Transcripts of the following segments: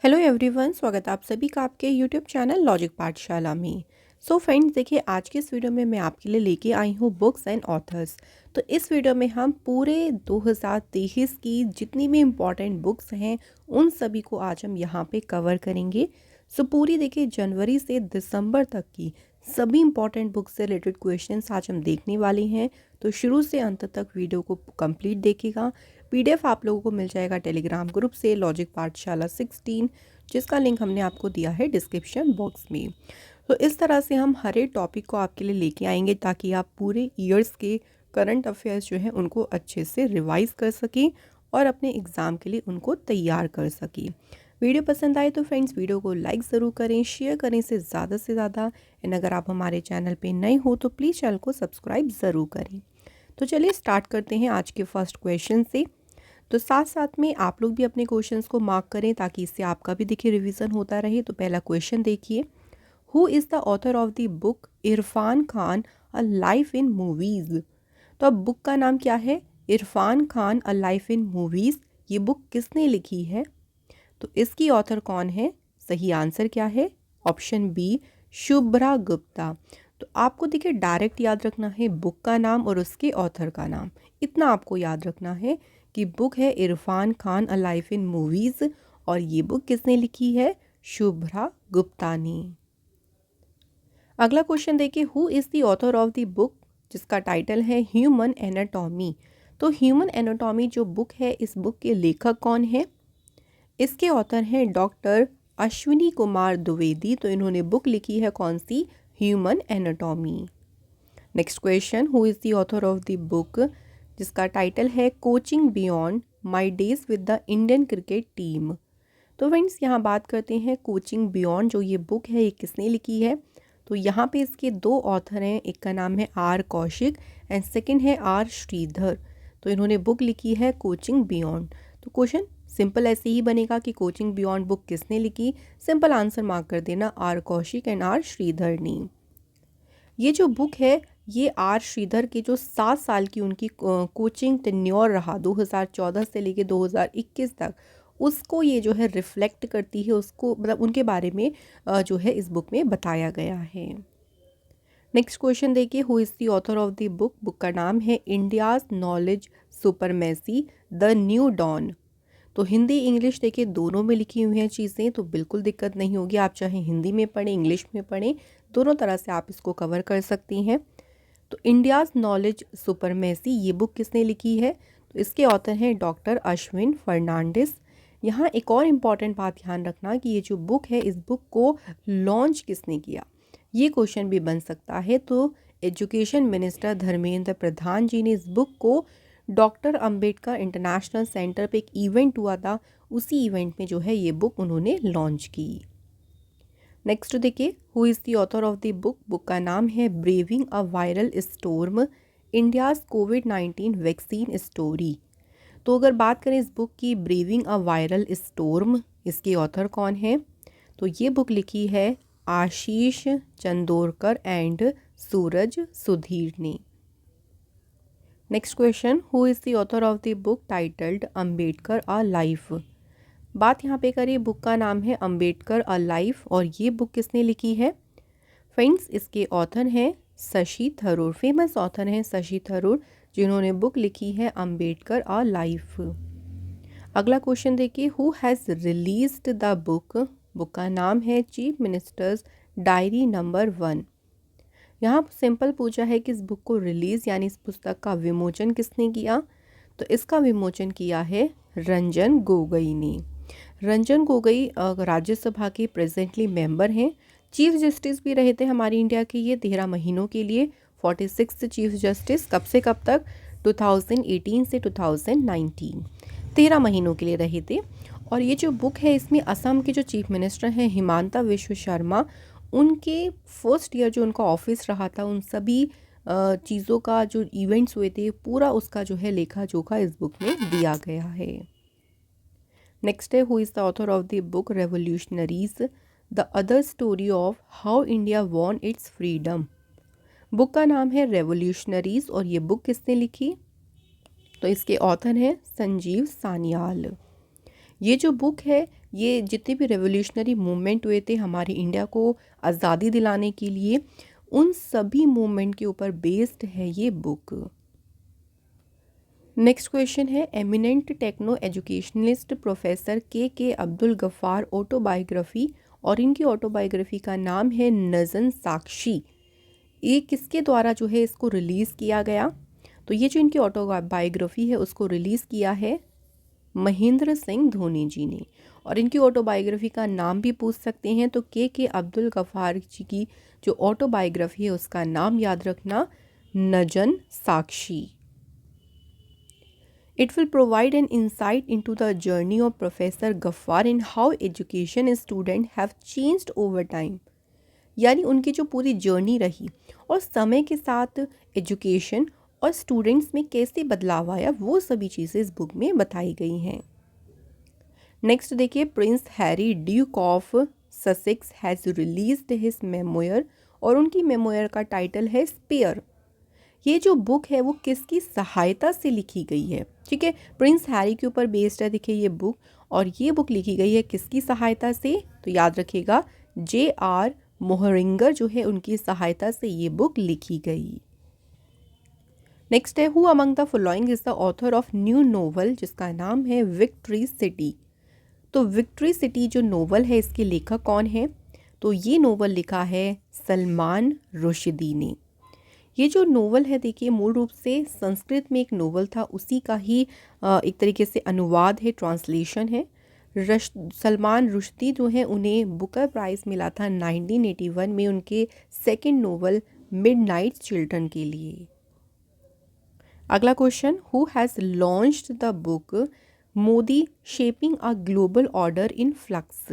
Hello everyone, स्वागत है आप सभी का आपके यूट्यूब चैनल लॉजिक पाठशाला में। सो फ्रेंड्स, देखिए आज के इस वीडियो में मैं आपके लिए लेके आई हूँ बुक्स एंड ऑथर्स। तो इस वीडियो में हम पूरे 2023 की जितनी भी इम्पॉर्टेंट बुक्स हैं उन सभी को आज हम यहाँ पे कवर करेंगे। सो पूरी देखिए जनवरी से दिसंबर तक की सभी इम्पॉर्टेंट बुक्स से रिलेटेड क्वेश्चंस आज हम देखने वाले हैं। तो शुरू से अंत तक वीडियो को कंप्लीट देखिएगा। पीडीएफ आप लोगों को मिल जाएगा टेलीग्राम ग्रुप से लॉजिक पाठशाला 16, जिसका लिंक हमने आपको दिया है डिस्क्रिप्शन बॉक्स में। तो इस तरह से हम हर एक टॉपिक को आपके लिए लेके आएंगे ताकि आप पूरे ईयर्स के करंट अफेयर्स जो हैं उनको अच्छे से रिवाइज कर सकें और अपने एग्ज़ाम के लिए उनको तैयार कर सकें। वीडियो पसंद आए तो फ्रेंड्स वीडियो को लाइक ज़रूर करें, शेयर करें इसे ज़्यादा से ज़्यादा। एंड अगर आप हमारे चैनल पे नए हो तो प्लीज़ चैनल को सब्सक्राइब ज़रूर करें। तो चलिए स्टार्ट करते हैं आज के फर्स्ट क्वेश्चन से। तो साथ साथ में आप लोग भी अपने क्वेश्चंस को मार्क करें ताकि इससे आपका भी देखिए रिवीजन होता रहे। तो पहला क्वेश्चन देखिए, who is the author of the book Irfan Khan a life in movies. तो अब बुक का नाम क्या है? Irfan Khan a life in movies. ये बुक किसने लिखी है? तो इसकी ऑथर कौन है? सही आंसर क्या है? Option B, Shubhra Gupta. तो आपको देखिए डायरेक्ट याद रखना है बुक का नाम और उसके ऑथर का नाम। इतना आपको याद रखना है कि बुक है Irfan Khan a life in movies और ये बुक किसने लिखी है? शुभ्रा गुप्ता ने। अगला क्वेश्चन देखिए, who is the author of the book जिसका टाइटल है ह्यूमन एनाटॉमी। तो ह्यूमन एनाटॉमी जो बुक है, इस बुक के लेखक कौन है? इसके ऑथर हैं डॉक्टर अश्विनी कुमार द्विवेदी। तो इन्होंने बुक लिखी है कौन सी? Human anatomy. Next question, who is the author of the book जिसका टाइटल है coaching beyond my days with the Indian cricket team. तो फ्रेंड्स यहाँ बात करते हैं कोचिंग बियॉन्ड जो ये बुक है ये किसने लिखी है? तो यहाँ पे इसके दो ऑथर हैं, एक का नाम है आर कौशिक एंड सेकंड है आर श्रीधर। तो इन्होंने बुक लिखी है कोचिंग बियॉन्ड। तो क्वेश्चन सिंपल ऐसे ही बनेगा कि कोचिंग बियॉन्ड बुक किसने लिखी? सिंपल आंसर मार्क कर देना, R Kaushik and R Sridhar ने। ये जो बुक है ये आर श्रीधर की जो 7 साल की उनकी कोचिंग टेन्योर रहा 2014 से लेके 2021 तक, उसको ये जो है रिफ्लेक्ट करती है, उसको मतलब उनके बारे में जो है इस बुक में बताया गया है। नेक्स्ट क्वेश्चन देखिए, who is the author of the book. Book का नाम है India's knowledge supremacy the new dawn. तो हिंदी इंग्लिश देखिए दोनों में लिखी हुई हैं चीज़ें, तो बिल्कुल दिक्कत नहीं होगी। आप चाहे हिंदी में पढ़ें इंग्लिश में पढ़ें, दोनों तरह से आप इसको कवर कर सकती हैं। तो इंडियाज़ नॉलेज सुपरमेसी ये बुक किसने लिखी है? तो इसके ऑथर हैं डॉक्टर अश्विन फर्नांडिस। यहाँ एक और इम्पॉर्टेंट बात ध्यान रखना कि ये जो बुक है इस बुक को लॉन्च किसने किया, ये क्वेश्चन भी बन सकता है। तो एजुकेशन मिनिस्टर धर्मेंद्र प्रधान जी ने इस बुक को डॉक्टर अंबेडकर इंटरनेशनल सेंटर पे एक इवेंट हुआ था, उसी इवेंट में जो है ये बुक उन्होंने लॉन्च की। नेक्स्ट देखिए, who is the author of the book. Book का नाम है braving a viral storm India's covid vaccine story. तो अगर बात करें इस बुक की ब्रेविंग अ वायरल स्टॉर्म, इसके ऑथर कौन है? तो ये बुक लिखी है आशीष चंदोरकर एंड सूरज सुधीर ने। Next question, who is the author of the book titled Ambedkar a life. बात यहाँ पे करिए, बुक का नाम है अंबेडकर अ लाइफ और ये बुक किसने लिखी है? फ्रेंड्स इसके ऑथर हैं शशि थरूर, फेमस ऑथर हैं शशि थरूर, जिन्होंने बुक लिखी है अंबेडकर अ लाइफ। अगला क्वेश्चन देखिए, who has released the book. Book का नाम है चीफ मिनिस्टर्स डायरी नंबर 1। यहाँ सिंपल पूछा है कि इस बुक को रिलीज़ यानी इस पुस्तक का विमोचन किसने किया? तो इसका विमोचन किया है रंजन गोगोई ने। रंजन गोगोई राज्यसभा के प्रेजेंटली मेंबर हैं, चीफ जस्टिस भी रहे थे हमारी इंडिया के ये 13 महीनों के लिए। 46 चीफ जस्टिस, कब से कब तक? 2018 से 2019, 13 महीनों के लिए रहे थे। और ये जो बुक है इसमें असम के जो चीफ मिनिस्टर हैं हिमांता विश्व शर्मा, उनके फर्स्ट ईयर जो उनका ऑफिस रहा था उन सभी चीज़ों का जो इवेंट्स हुए थे पूरा उसका जो है लेखा जोखा इस बुक में दिया गया है। नेक्स्ट है, who is the author of the book revolutionaries the other story of how India won it's freedom. Book का नाम है रेवोल्यूशनरीज और ये बुक किसने लिखी? तो इसके ऑथर हैं संजीव सान्याल। ये जो बुक है ये जितने भी रेवोल्यूशनरी मूवमेंट हुए थे हमारे इंडिया को आज़ादी दिलाने के लिए, उन सभी मूवमेंट के ऊपर बेस्ड है ये बुक। नेक्स्ट क्वेश्चन है, एमिनेंट टेक्नो एजुकेशनलिस्ट प्रोफेसर के अब्दुल गफ्फार ऑटोबायोग्राफी, और इनकी ऑटोबायोग्राफी का नाम है नज़न साक्षी, ये किसके द्वारा जो है इसको रिलीज़ किया गया? तो ये जो इनकी ऑटोबायोग्राफी है उसको रिलीज़ किया है महेंद्र सिंह धोनी जी ने। और इनकी ऑटोबायोग्राफी का नाम भी पूछ सकते हैं, तो के अब्दुल गफ्फार जी की जो ऑटोबायोग्राफी है उसका नाम याद रखना, नजन साक्षी। It will provide an insight into the journey of Professor Ghaffar in how education and students have changed over time। यानी उनकी जो पूरी जर्नी रही और समय के साथ एजुकेशन और स्टूडेंट्स में कैसे बदलाव आया, वो सभी चीज़ें इस बुक में बताई गई हैं। नेक्स्ट देखिए, Prince Harry Duke of Sussex has released his memoir, और उनकी मेमोयर का टाइटल है स्पेयर। ये जो बुक है वो किसकी सहायता से लिखी गई है? ठीक है, प्रिंस हैरी के ऊपर बेस्ड है देखिए ये बुक, और ये बुक लिखी गई है किसकी सहायता से? तो याद रखिएगा, J.R. मोहरिंगर जो है उनकी सहायता से ये बुक लिखी गई। नेक्स्ट है, who among the following is the author of new novel जिसका नाम है विक्ट्री सिटी। तो विक्ट्री सिटी जो नोवेल है इसके लेखक कौन है? तो ये नोवेल लिखा है सलमान रुश्दी ने। ये जो नोवेल है देखिए मूल रूप से संस्कृत में एक नोवेल था, उसी का ही एक तरीके से अनुवाद है, ट्रांसलेशन है। सलमान रुश्दी जो है उन्हें बुकर प्राइज़ मिला था 1981 में उनके सेकंड नोवेल मिडनाइट चिल्ड्रन के लिए। अगला question, who has launched the book Modi shaping a global order in flux.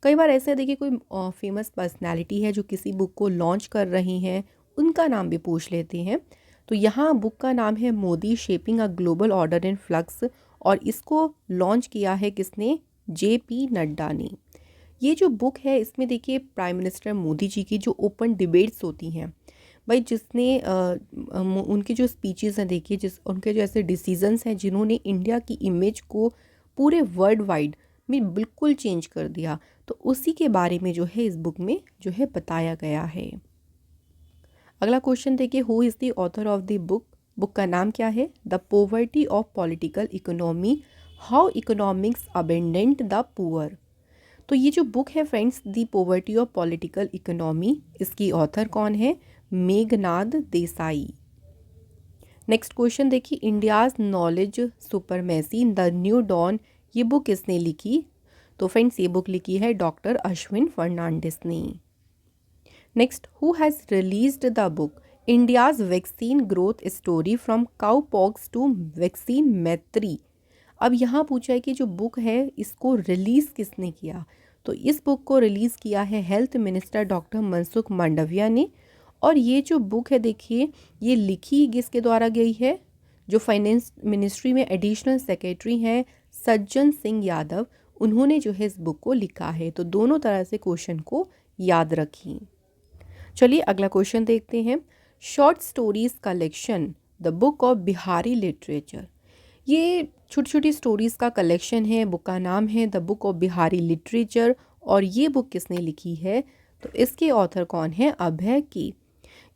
कई बार ऐसे देखिए कोई फेमस पर्सनालिटी है जो किसी बुक को लॉन्च कर रही हैं, उनका नाम भी पूछ लेते हैं। तो यहाँ बुक का नाम है Modi shaping a global order in flux, और इसको लॉन्च किया है किसने? JP नड्डा ने। ये जो बुक है इसमें देखिए प्राइम मिनिस्टर मोदी जी की जो ओपन डिबेट्स होती हैं, भाई जिसने उनकी जो स्पीचेस हैं देखिए, जिस उनके जो ऐसे डिसीजंस हैं जिन्होंने इंडिया की इमेज को पूरे वर्ल्ड वाइड में बिल्कुल चेंज कर दिया, तो उसी के बारे में जो है इस बुक में जो है बताया गया है। अगला क्वेश्चन देखिए, who is the author of the book. Book का नाम क्या है? The poverty of political economy, how economics abandoned the poor. तो ये जो बुक है friends, the poverty of political economy, इसकी ऑथर कौन है? मेघनाद देसाई। नेक्स्ट क्वेश्चन देखिए, India's knowledge supremacy the new dawn, ये बुक किसने लिखी? तो फ्रेंड्स ये बुक लिखी है डॉक्टर अश्विन फर्नांडिस ने। Next, who has released the book India's vaccine growth story from cowpox to vaccine Maitri. अब यहाँ पूछा है कि जो बुक है इसको रिलीज़ किसने किया? तो इस बुक को रिलीज़ किया है health minister doctor Mansukh Mandaviya ने। और ये जो बुक है देखिए, ये लिखी किसके द्वारा गई है? जो फाइनेंस मिनिस्ट्री में एडिशनल सेक्रेटरी हैं सज्जन सिंह यादव, उन्होंने जो है इस बुक को लिखा है। तो दोनों तरह से क्वेश्चन को याद रखिए। चलिए अगला क्वेश्चन देखते हैं, short stories collection the book of Bihari literature. ये छोटी छोटी स्टोरीज़ का कलेक्शन है, बुक का नाम है the book of Bihari literature, और ये बुक किसने लिखी है? तो इसके ऑथर कौन है? अभय की।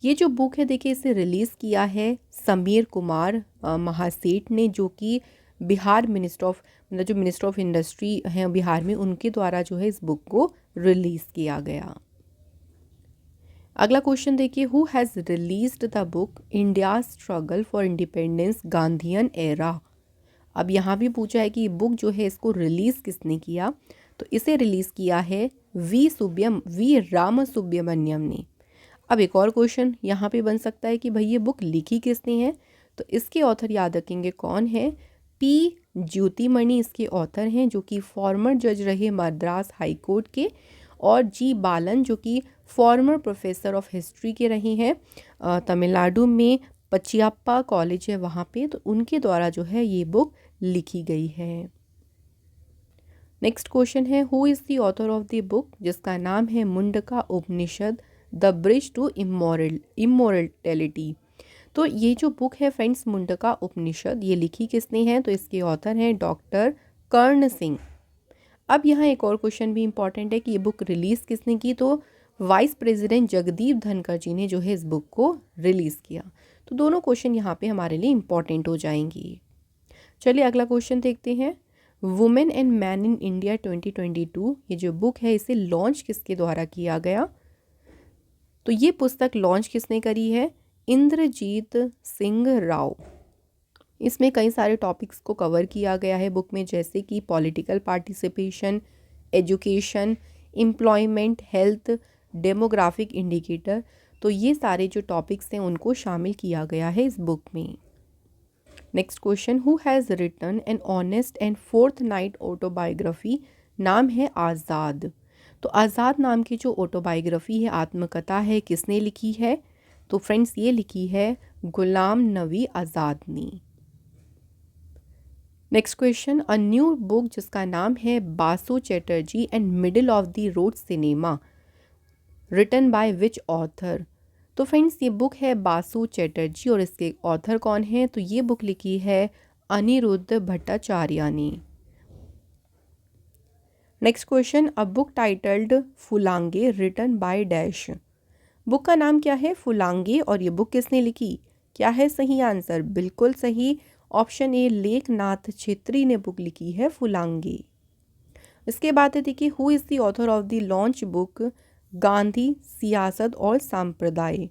ये जो बुक है देखिए इसे रिलीज़ किया है समीर कुमार महासेठ ने, जो कि बिहार मिनिस्टर ऑफ मतलब जो मिनिस्टर ऑफ इंडस्ट्री हैं बिहार में, उनके द्वारा जो है इस बुक को रिलीज़ किया गया। अगला क्वेश्चन देखिए, who has released the book India struggle for independence Gandhian era. अब यहाँ भी पूछा है कि बुक जो है इसको रिलीज़ किसने किया? तो इसे रिलीज़ किया है वी राम सुब्रमण्यम ने। अब एक और क्वेश्चन यहाँ पे बन सकता है कि भाई ये बुक लिखी किसने है? तो इसके ऑथर याद रखेंगे कौन है? P ज्योतिमणि इसके ऑथर हैं, जो कि फॉर्मर जज रहे मद्रास हाई कोर्ट के, और G बालन जो कि फॉर्मर प्रोफेसर ऑफ हिस्ट्री के रहे हैं तमिलनाडु में पचियाप्पा कॉलेज है वहाँ पे, तो उनके द्वारा जो है ये बुक लिखी गई है। नेक्स्ट क्वेश्चन है, who is the author of the book जिसका नाम है मुंडका उपनिषद द ब्रिज टू इमोरटैलिटी। तो ये जो बुक है फ्रेंड्स मुंडका उपनिषद, ये लिखी किसने है? तो इसके ऑथर हैं डॉक्टर कर्ण सिंह। अब यहाँ एक और क्वेश्चन भी इम्पॉर्टेंट है कि ये बुक रिलीज़ किसने की, तो वाइस प्रेसिडेंट जगदीप धनखड़ जी ने जो है इस बुक को रिलीज़ किया। तो दोनों क्वेश्चन यहाँ पे हमारे लिए इम्पॉर्टेंट हो जाएंगी। चलिए अगला क्वेश्चन देखते हैं। Women and man in India 2022, ये जो बुक है इसे लॉन्च किसके द्वारा किया गया, तो ये पुस्तक लॉन्च किसने करी है, इंद्रजीत सिंह राव। इसमें कई सारे टॉपिक्स को कवर किया गया है बुक में, जैसे कि political participation, education, employment, health, demographic indicator. तो ये सारे जो टॉपिक्स हैं उनको शामिल किया गया है इस बुक में। Next question, who has written an honest and forthright autobiography, नाम है आज़ाद। तो आज़ाद नाम की जो ऑटोबायोग्राफी है, आत्मकथा है, किसने लिखी है, तो फ्रेंड्स ये लिखी है गुलाम नबी आज़ाद ने। Next question, a new book जिसका नाम है Basu Chatterjee and middle of the road cinema, written by which author. तो फ्रेंड्स ये बुक है बासु चैटर्जी और इसके ऑथर कौन है, तो ये बुक लिखी है अनिरुद्ध भट्टाचार्य ने। Next question, a book titled फुलांगे रिटन बाय डैश। बुक का नाम क्या है, फुलांगे, और ये बुक किसने लिखी, क्या है सही आंसर, बिल्कुल सही, ऑप्शन ए लेखनाथ छेत्री ने बुक लिखी है फुलांगे। इसके बाद है देखिए, who is the author of the launch book Gandhi सियासत और संप्रदाय।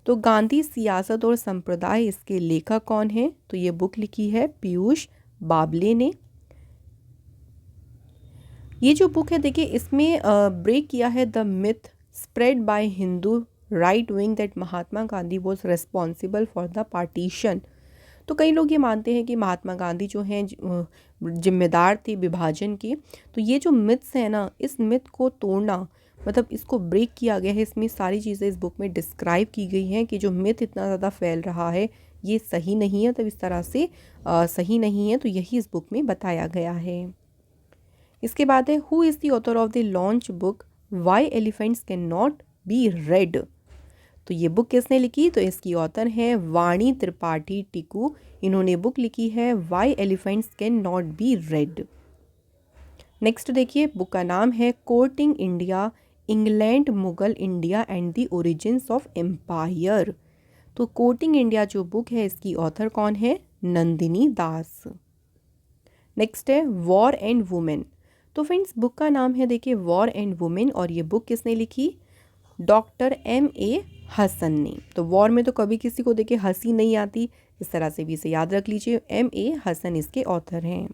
तो गांधी सियासत और संप्रदाय, इसके लेखक कौन है, तो ये बुक लिखी है पीयूष बाबले ने। ये जो बुक है देखिए, इसमें ब्रेक किया है the myth spread by Hindu right wing that Mahatma Gandhi was responsible for the partition. तो कई लोग ये मानते हैं कि महात्मा गांधी जो हैं जिम्मेदार थे विभाजन के। तो ये जो मिथ्स है ना, इस मिथ को तोड़ना, मतलब इसको ब्रेक किया गया है। इसमें सारी चीज़ें इस बुक में डिस्क्राइब की गई हैं कि जो मिथ इतना ज़्यादा फैल रहा है ये सही नहीं है, तब इस तरह से सही नहीं है, तो यही इस बुक में बताया गया है। इसके बाद है, who is the author of the launch book why elephants can not be red. तो ये बुक किसने लिखी, तो इसकी ऑथर है वाणी त्रिपाठी टिकू। इन्होंने बुक लिखी है why elephants can not be red. Next देखिए, बुक का नाम है courting India England Mughal India and the origins of empire. तो कोर्टिंग इंडिया जो बुक है इसकी ऑथर कौन है, नंदिनी दास। नेक्स्ट है वॉर एंड वुमेन। तो फ्रेंड्स बुक का नाम है देखिए वॉर एंड वुमेन, और ये बुक किसने लिखी, डॉक्टर M.A. हसन ने। तो वॉर में तो कभी किसी को देखिए हंसी नहीं आती, इस तरह से भी इसे याद रख लीजिए, M.A. हसन इसके ऑथर हैं।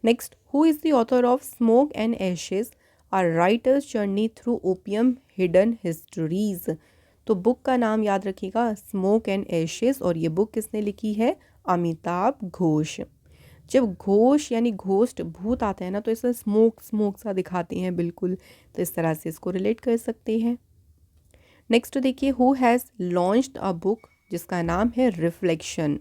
Next, who is the author of smoke and ashes a writer's journey through opium hidden histories. तो बुक का नाम याद रखिएगा स्मोक एंड एशेज, और ये बुक किसने लिखी है, अमिताभ घोष। जब घोष यानी घोस्ट भूत आता है ना, तो इसे स्मोक स्मोक सा दिखाते हैं बिल्कुल, तो इस तरह से इसको रिलेट कर सकते हैं। नेक्स्ट देखिए, who has launched a book जिसका नाम है रिफ्लेक्शन।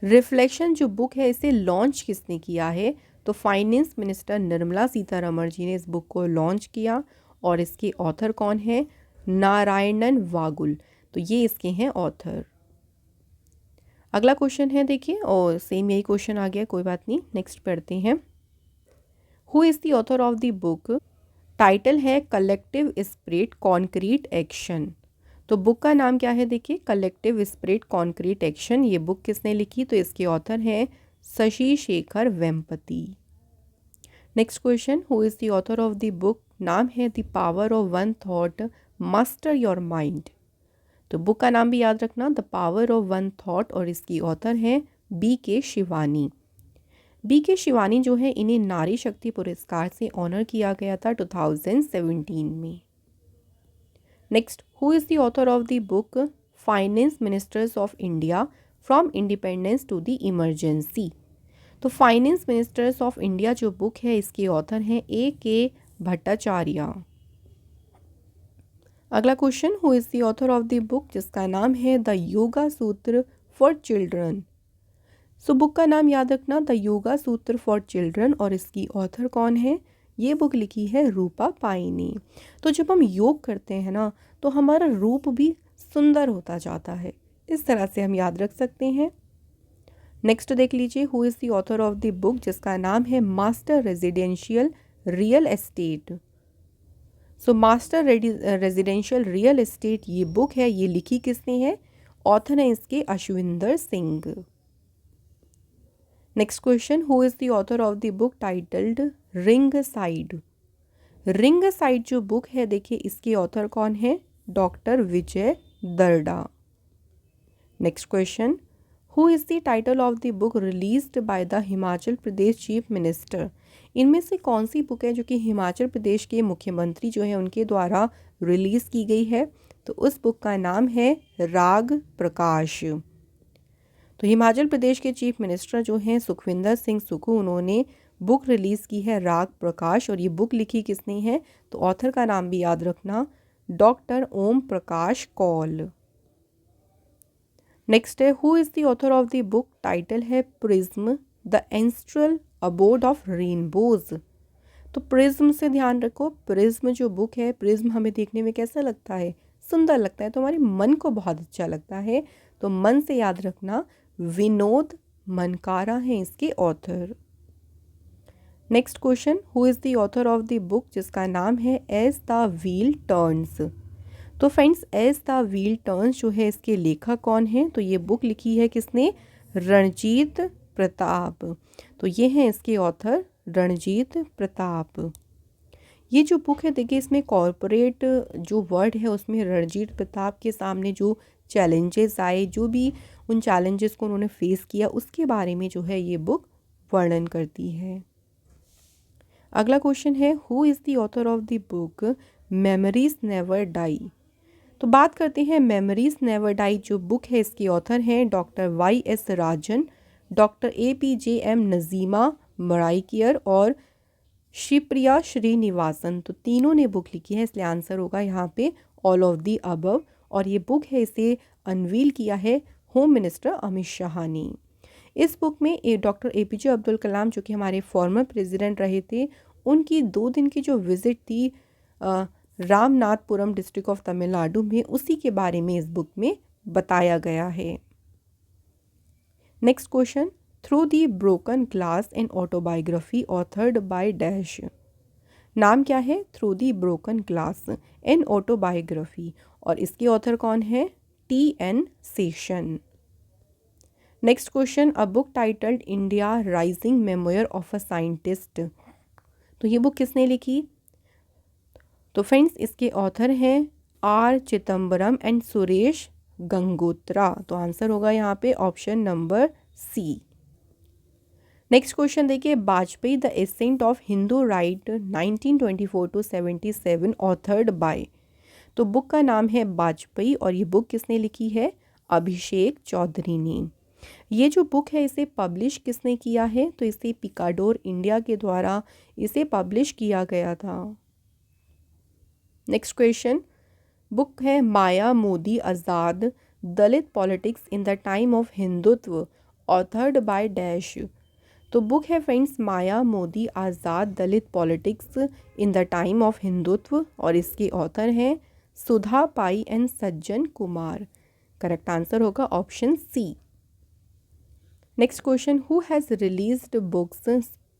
रिफ्लेक्शन जो बुक है इसे लॉन्च किसने किया है, तो फाइनेंस मिनिस्टर निर्मला सीतारमण जी ने इस बुक को लॉन्च किया, और इसके ऑथर कौन है, नारायणन वागुल। तो ये इसके हैं ऑथर। अगला क्वेश्चन है देखिए, और सेम यही क्वेश्चन आ गया, कोई बात नहीं, नेक्स्ट पढ़ते हैं। Who is the author of the book, title है कलेक्टिव स्पिरिट कॉन्क्रीट एक्शन। तो बुक का नाम क्या है देखिए, कलेक्टिव स्पिरिट कॉन्क्रीट एक्शन। ये बुक किसने लिखी, तो इसके ऑथर हैं Shashi Shekhar Vempati. Next question, who is the author of the book, नाम है the power of one thought master your mind. तो बुक का नाम भी याद रखना, the power of one thought, और इसकी ऑथर हैं B.K. शिवानी। B.K. शिवानी जो है इन्हें नारी शक्ति पुरस्कार से ऑनर किया गया था 2017 में। Next, who is the author of the book finance ministers of India from independence to the emergency. तो फाइनेंस मिनिस्टर्स ऑफ इंडिया जो बुक है इसके ऑथर हैं A.K. भट्टाचार्य। अगला question, who is the author of the book जिसका नाम है the yoga सूत्र फॉर चिल्ड्रन। सो बुक का नाम याद रखना, द योगा सूत्र फॉर चिल्ड्रन, और इसकी ऑथर कौन है, ये बुक लिखी है रूपा पाई ने। तो जब हम योग करते हैं ना, तो हमारा रूप भी सुंदर होता जाता है, इस तरह से हम याद रख सकते हैं। नेक्स्ट देख लीजिए, who is the author of the book जिसका नाम है master residential real estate. So master residential real estate ये बुक है, ये लिखी किसने है? ऑथर है इसके Ashwinder Singh. Next question, who is the author of the book titled ring side. Ring side जो बुक है, देखिए इसके ऑथर कौन है? Doctor Vijay Darda. Next question, who is the title of the book released by the Himachal Pradesh chief minister. इनमें से कौन सी book है जो कि हिमाचल प्रदेश के मुख्यमंत्री जो है उनके द्वारा रिलीज़ की गई है? तो उस बुक का नाम है राग प्रकाश। तो हिमाचल प्रदेश के चीफ मिनिस्टर जो हैं सुखविंदर सिंह सुक्खू, उन्होंने बुक रिलीज़ की है राग प्रकाश। और ये बुक लिखी किसने है? तो ऑथर का नाम भी याद रखना, डॉक्टर ओम प्रकाश कौल। नेक्स्ट है, who is the author of the book title है prism the ancestral abode of rainbows. तो प्रिज्म से ध्यान रखो, प्रिज्म जो बुक है, प्रिज्म हमें देखने में कैसा लगता है? सुंदर लगता है, तो हमारे मन को बहुत अच्छा लगता है। तो मन से याद रखना, विनोद मनकारा हैं इसके author. Next question, who is the author of the book जिसका नाम है एज द व्हील टर्न्स। तो friends, as the wheel turns जो है इसके लेखक कौन है? तो ये बुक लिखी है किसने? रणजीत प्रताप। तो ये हैं इसके ऑथर रणजीत प्रताप। ये जो बुक है, देखिए इसमें कॉरपोरेट जो वर्ड है उसमें रणजीत प्रताप के सामने जो चैलेंजेस आए, जो भी उन चैलेंजेस को उन्होंने फेस किया, उसके बारे में जो है ये बुक वर्णन करती है। अगला क्वेश्चन है, who is the author of the book memories never die. तो बात करते हैं मेमोरीज नेवर डाई जो बुक है, इसके ऑथर हैं doctor YS Rajan, doctor APJM Nazeema Maraikayar और शिवप्रिया श्रीनिवासन। तो तीनों ने बुक लिखी है, इसलिए आंसर होगा यहाँ पे ऑल ऑफ दी अबव। और ये बुक है, इसे अनवील किया है होम मिनिस्टर अमित शाह ने। इस बुक में डॉक्टर APJ अब्दुल कलाम जो कि हमारे फॉर्मर प्रेसिडेंट रहे थे, उनकी 2 दिन की जो विज़िट थी रामनाथपुरम डिस्ट्रिक्ट ऑफ तमिलनाडु में, उसी के बारे में इस बुक में बताया गया है। Next question, through the broken glass an autobiography authored by dash. नाम क्या है? Through the broken glass an autobiography, और इसके ऑथर कौन है? TN session. Next question, a book titled India rising memoir of a scientist. तो ये book किसने लिखी? तो फ्रेंड्स, इसके ऑथर हैं R चिदम्बरम एंड सुरेश गंगोत्रा। तो आंसर होगा यहाँ पे option number C। Next question देखिए, Vajpayee the ascent of Hindu right 1924 to 77 authored by. तो बुक का नाम है वाजपेयी, और ये बुक किसने लिखी है? अभिषेक चौधरी ने। ये जो बुक है इसे पब्लिश किसने किया है? तो इसे पिकाडोर इंडिया के द्वारा इसे पब्लिश किया गया था। नेक्स्ट क्वेश्चन, बुक है Maya Modi Azad Dalit politics in the time of Hindutva authored by dash. तो बुक है friends Maya Modi Azad Dalit politics in the time of Hindutva, और इसके ऑथर हैं Sudha Pai and Sajjan Kumar. Correct answer होगा option C। Next question, who has released books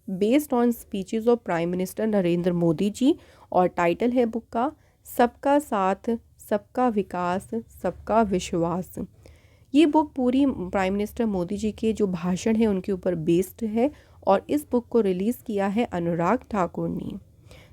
based on speeches of prime minister Narendra Modi ji, और title है book का सबका साथ सबका विकास सबका विश्वास। ये बुक पूरी प्राइम मिनिस्टर मोदी जी के जो भाषण है उनके ऊपर बेस्ड है, और इस बुक को रिलीज़ किया है अनुराग ठाकुर ने।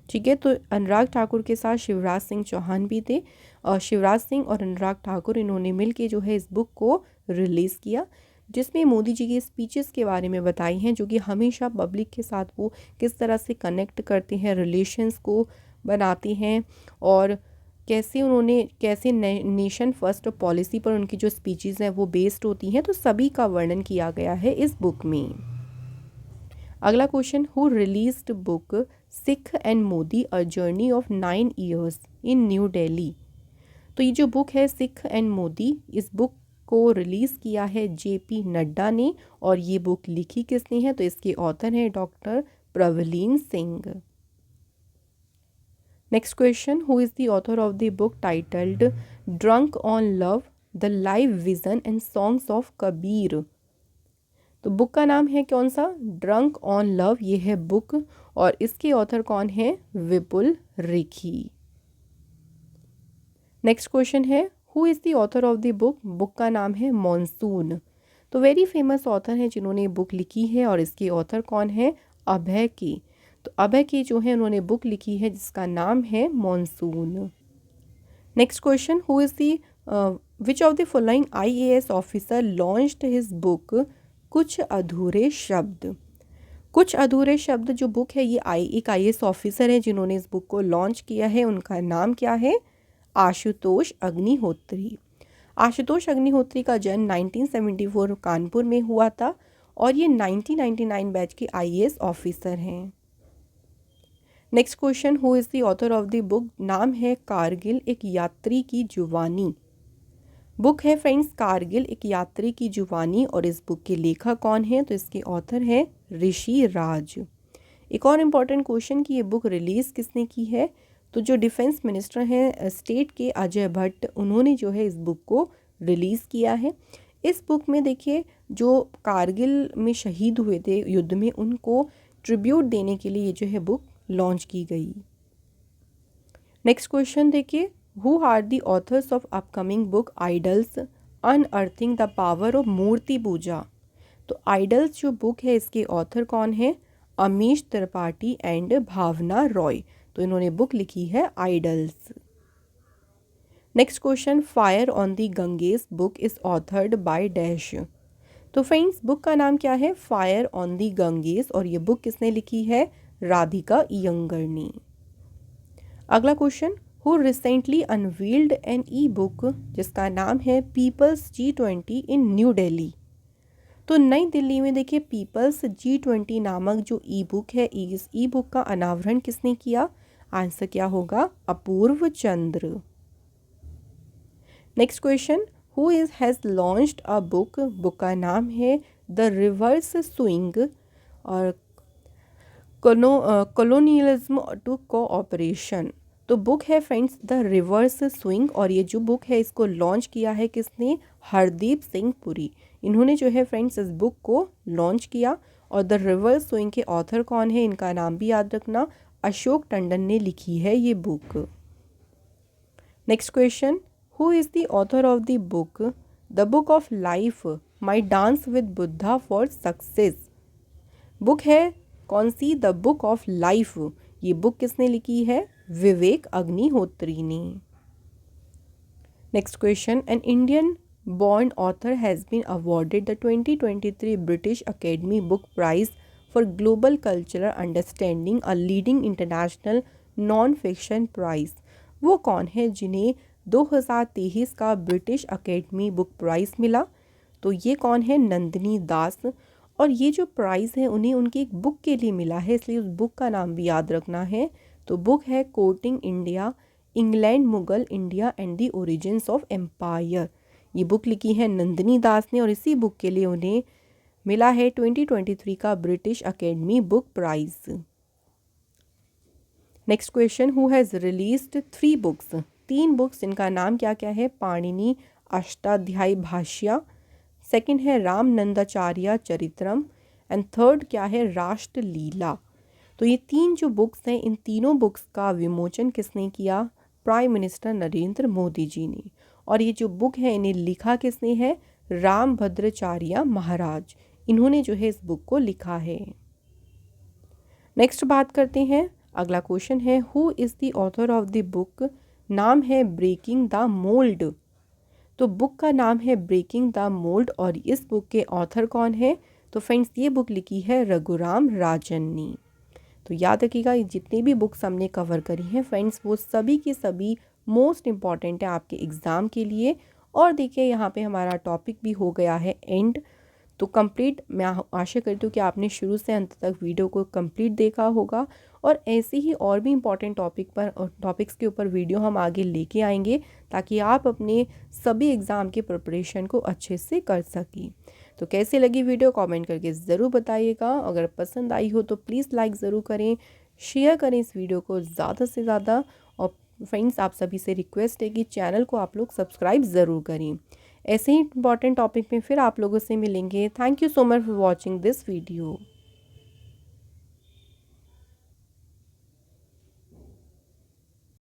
ठीक है, तो अनुराग ठाकुर के साथ शिवराज सिंह चौहान भी थे, और शिवराज सिंह और अनुराग ठाकुर इन्होंने मिलके जो है इस बुक को रिलीज़ किया, जिसमें मोदी जी के स्पीचेस के बारे में बताई हैं, जो कि हमेशा पब्लिक के साथ वो किस तरह से कनेक्ट करते हैं, रिलेशंस को बनाते हैं, और कैसे नेशन फर्स्ट पॉलिसी पर उनकी जो स्पीचेस हैं वो बेस्ड होती हैं। तो सभी का वर्णन किया गया है इस बुक में। अगला question, who released book Sikh and Modi a journey of 9 years in new Delhi. तो ये जो बुक है सिख एंड मोदी, इस बुक को रिलीज़ किया है JP नड्डा ने, और ये बुक लिखी किसने है? तो इसके ऑथर हैं doctor Pravleen Singh. Next question, who is the author of the book titled drunk on love the life vision and songs of Kabir. तो बुक का नाम है कौन सा? ड्रंक ऑन लव, ये है बुक, और इसके ऑथर कौन है? विपुल रेखी। नेक्स्ट क्वेश्चन है who is the author of the book? Book का नाम है मॉनसून। तो वेरी फेमस ऑथर हैं जिन्होंने बुक लिखी है, और इसके ऑथर कौन है? अभय की। तो अभय की जो है उन्होंने बुक लिखी है जिसका नाम है monsoon. Next question who is the which of the following IAS officer launched his book कुछ अधूरे शब्द? कुछ अधूरे शब्द जो बुक है ये एक IAS ऑफिसर है जिन्होंने इस बुक को लॉन्च किया है। उनका नाम क्या है? आशुतोष अग्निहोत्री। आशुतोष अग्निहोत्री का जन्म 1974 कानपुर में हुआ था, और ये 1999 बैच के IAS ऑफिसर हैं। Next question who is the author of the book? नाम है कारगिल एक यात्री की जुबानी। बुक है फ्रेंड्स कारगिल एक यात्री की जुबानी, और इस बुक के लेखक कौन है? तो इसके ऑथर है ऋषि राज। एक और इम्पॉर्टेंट क्वेश्चन कि ये बुक रिलीज़ किसने की है? तो जो डिफेंस मिनिस्टर हैं स्टेट के अजय भट्ट, उन्होंने जो है इस बुक को रिलीज़ किया है। इस बुक में देखिए जो कारगिल में शहीद हुए थे युद्ध में, उनको ट्रिब्यूट देने के लिए ये जो है बुक लॉन्च की गई। नेक्स्ट क्वेश्चन देखिए who are the authors of upcoming book idols unearthing the power of murti puja? तो आइडल्स जो बुक है इसके ऑथर कौन है? अमीश त्रिपाठी एंड भावना रॉय। तो इन्होंने बुक लिखी है idols. Next question fire on the Ganges book is authored by dash? तो फ्रेंड्स बुक का नाम क्या है? फायर ऑन दी गंगेस, और ये बुक किसने लिखी है? राधिका इयंगर ने। अगला question who recently unveiled an e book जिसका नाम है पीपल्स G20 इन न्यू दिल्ली? तो नई दिल्ली में देखिए पीपल्स G20 नामक जो ई बुक है, इस ई बुक का अनावरण किसने किया? आंसर क्या होगा? Apoorva Chandra. Next question who is has launched a book? Book का नाम है द रिवर्स स्विंग और कॉलोनियलिज्म टू कोऑपरेशन। तो बुक है फ्रेंड्स द रिवर्स स्विंग, और ये जो बुक है इसको लॉन्च किया है किसने? हरदीप सिंह पुरी। इन्होंने जो है फ्रेंड्स इस बुक को लॉन्च किया, और द रिवर्स स्विंग के ऑथर कौन है? इनका नाम भी याद रखना, अशोक टंडन ने लिखी है ये book. Next question who is the author of the book the book of life my dance with Buddha for success? Book है कौन सी? The book of life. ये बुक किसने लिखी है? विवेक अग्निहोत्री ने। Next question an Indian born author has been awarded the 2023 British Academy Book Prize for Global Cultural Understanding, a leading international non-fiction prize। वो कौन है जिन्हें 2023 का ब्रिटिश अकेडमी बुक प्राइज़ मिला? तो ये कौन है? नंदिनी दास। और ये जो प्राइज़ है उन्हें उनकी एक बुक के लिए मिला है, इसलिए उस बुक का नाम भी याद रखना है। तो बुक है courting India, England, Mughal India and the origins of empire. ये बुक लिखी है नंदिनी दास ने, और इसी बुक के लिए उन्हें मिला है 2023 का British academy book prize. Next question who has released 3 books? 3 books, इनका नाम क्या क्या है? पाणिनि अष्टाध्यायी भाष्य, सेकंड है रामनंदाचार्य चरित्रम, एंड थर्ड क्या है? राष्ट्रलीला। तो ये 3 जो बुक्स हैं, इन तीनों बुक्स का विमोचन किसने किया? प्राइम मिनिस्टर नरेंद्र मोदी जी ने। और ये जो बुक है इन्हें लिखा किसने है? रामभद्राचार्य महाराज। इन्होंने जो है इस बुक को लिखा है। नेक्स्ट बात करते हैं, अगला क्वेश्चन है who is the author of the book? नाम है ब्रेकिंग द मोल्ड। तो बुक का नाम है ब्रेकिंग द मोल्ड, और इस बुक के ऑथर कौन है? तो फ्रेंड्स ये बुक लिखी है रघुराम राजन ने। तो याद रखिएगा जितनी भी बुक्स हमने कवर करी हैं फ्रेंड्स वो सभी के सभी मोस्ट इम्पॉर्टेंट है आपके एग्ज़ाम के लिए। और देखिए यहाँ पे हमारा टॉपिक भी हो गया है एंड। तो कंप्लीट मैं आशा करती हूँ कि आपने शुरू से अंत तक वीडियो को कंप्लीट देखा होगा, और ऐसे ही और भी इम्पॉर्टेंट टॉपिक्स के ऊपर वीडियो हम आगे लेके आएंगे ताकि आप अपने सभी एग्ज़ाम के प्रिपरेशन को अच्छे से कर सकें। तो कैसे लगी वीडियो कमेंट करके ज़रूर बताइएगा। अगर पसंद आई हो तो प्लीज़ लाइक ज़रूर करें, शेयर करें इस वीडियो को ज़्यादा से ज़्यादा, और फ्रेंड्स आप सभी से रिक्वेस्ट है कि चैनल को आप लोग सब्सक्राइब ज़रूर करें। ऐसे ही इंपॉर्टेंट टॉपिक में फिर आप लोगों से मिलेंगे। Thank you so much for watching this video.